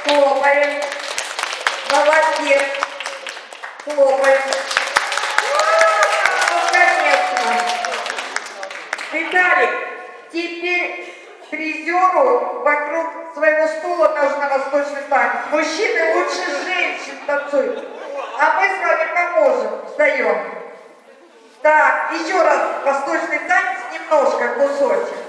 Хлопаем. Молодец. Хлопаем. Ну, конечно. Виталик, теперь призеру вокруг своего стула нужно восточный танец. Мужчины лучше женщин танцуют. А мы с вами поможем. Встаем. Так, еще раз восточный танец, немножко, кусочек.